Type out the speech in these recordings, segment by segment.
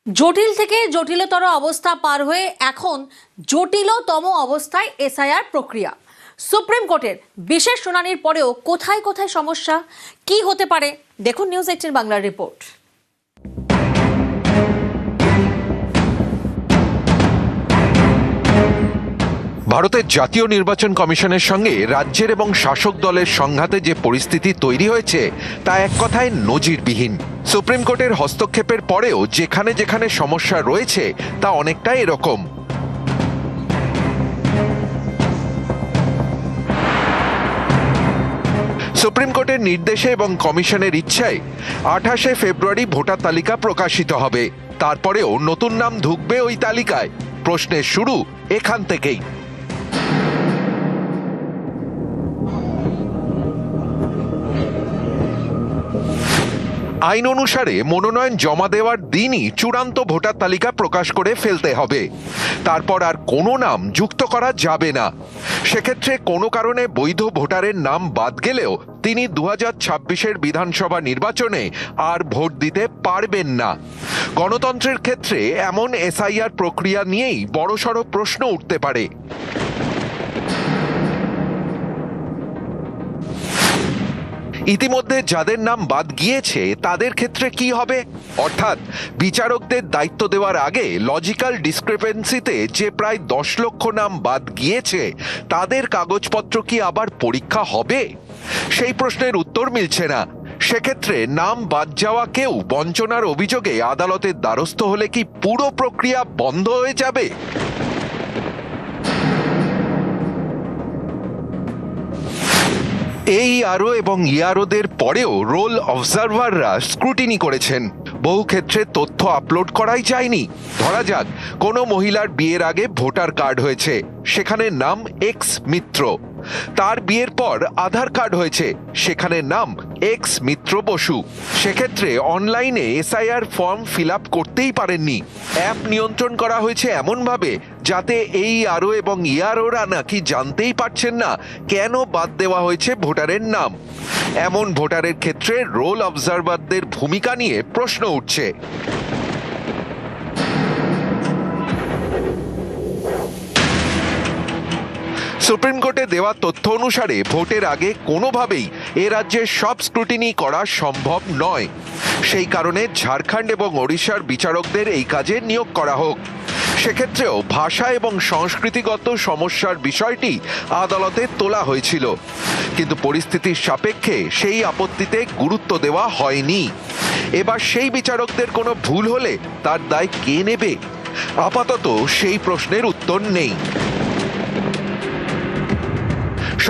জটিল থেকে জটিলতর অবস্থা পার হয়ে এখন জটিলতম অবস্থায় এসআইআর প্রক্রিয়া। সুপ্রিম কোর্টের বিশেষ শুনানির পরেও কোথায় কোথায় সমস্যা, কি হতে পারে, দেখুন নিউজ 18 বাংলার রিপোর্ট। ভারতের জাতীয় নির্বাচন কমিশনের সঙ্গে রাজ্যের এবং শাসক দলের সংঘাতে যে পরিস্থিতি তৈরি হয়েছে তা এক কথায় নজিরবিহীন। সুপ্রিম কোর্টের হস্তক্ষেপের পরেও যেখানে যেখানে সমস্যা রয়েছে তা অনেকটাই এরকম। সুপ্রিম কোর্টের নির্দেশে এবং কমিশনের ইচ্ছায় 28শে ফেব্রুয়ারি ভোটার তালিকা প্রকাশিত হবে। তারপরেও নতুন নাম ঢুকবে ওই তালিকায়। প্রশ্নের শুরু এখান থেকেই। আইন অনুসারে মনোনয়ন জমা দেওয়ার দিনই চূড়ান্ত ভোটার তালিকা প্রকাশ করে ফেলতে হবে। তারপর আর কোনো নাম যুক্ত করা যাবে না। সেক্ষেত্রে কোনো কারণে বৈধ ভোটারের নাম বাদ গেলেও তিনি 2026-এর বিধানসভা নির্বাচনে আর ভোট দিতে পারবেন না। গণতন্ত্রের ক্ষেত্রে এমন এসআইআর প্রক্রিয়া নিয়েই বড়সড় প্রশ্ন উঠতে পারে। ইতিমধ্যে যাদের নাম বাদ গিয়েছে তাদের ক্ষেত্রে কি হবে? অর্থাৎ বিচারকদের দায়িত্ব দেওয়ার আগে লজিক্যাল ডিসক্রিপেন্সিতে যে প্রায় 10 লক্ষ নাম বাদ গিয়েছে তাদের কাগজপত্র কি আবার পরীক্ষা হবে? সেই প্রশ্নের উত্তর মিলছে না। সেক্ষেত্রে নাম বাদ যাওয়া কেউ বঞ্চনার অভিযোগে আদালতের দ্বারস্থ হলে কি পুরো প্রক্রিয়া বন্ধ হয়ে যাবে? AERO এবং EROদের পরেও রোল অবজারভাররা স্ক্রুটিনি করেছেন। বহু ক্ষেত্রে তথ্য আপলোড করাই যায়নি। ধরা যাক কোনো মহিলার বিয়ের আগে ভোটার কার্ড হয়েছে, সেখানে নাম এক্স মিত্র। তার বিয়ের পর আধার কার্ড হয়েছে, সেখানে নাম এক্স মিত্র বসু। সেক্ষেত্রে অনলাইনে এসআইআর ফর্ম ফিল আপ করতেই পারেননি। অ্যাপ নিয়ন্ত্রণ করা হয়েছে এমনভাবে যাতে AERO এবং EROরা নাকি জানতেই পারছেন না কেন বাদ দেওয়া হয়েছে ভোটারের নাম। এমন ভোটারের ক্ষেত্রে রোল অবজারভারদের ভূমিকা নিয়ে প্রশ্ন উঠছে। সুপ্রিম কোর্টে দেওয়া তথ্য অনুসারে ভোটের আগে কোনোভাবেই এ রাজ্যে সব স্ক্রুটিনি করা সম্ভব নয়। সেই কারণে ঝাড়খণ্ড এবং ওড়িশার বিচারকদের এই কাজে নিয়োগ করা হোক। সেক্ষেত্রেও ভাষা এবং সংস্কৃতিগত সমস্যার বিষয়টি আদালতে তোলা হয়েছিল, কিন্তু পরিস্থিতির সাপেক্ষে সেই আপত্তিতে গুরুত্ব দেওয়া হয়নি। এবার সেই বিচারকদের কোনো ভুল হলে তার দায় কে নেবে? আপাতত সেই প্রশ্নের উত্তর নেই।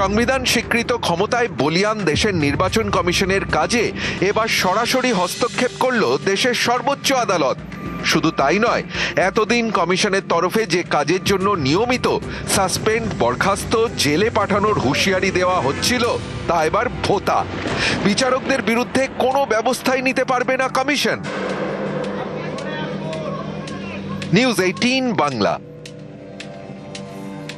সংবিধান স্বীকৃত ক্ষমতায় বলীয়ান দেশের নির্বাচন কমিশনের কাজে এবার সরাসরি হস্তক্ষেপ করল দেশের সর্বোচ্চ আদালত। শুধু তাই নয়, এতদিন কমিশনের তরফে যে কাজের জন্য নিয়মিত সাসপেন্ড, বরখাস্ত, জেলে পাঠানোর হুঁশিয়ারি দেওয়া হচ্ছিল তা এবার ভোতা। বিচারকদের বিরুদ্ধে কোনো ব্যবস্থাই নিতে পারবে না কমিশন। নিউজ 18 বাংলা।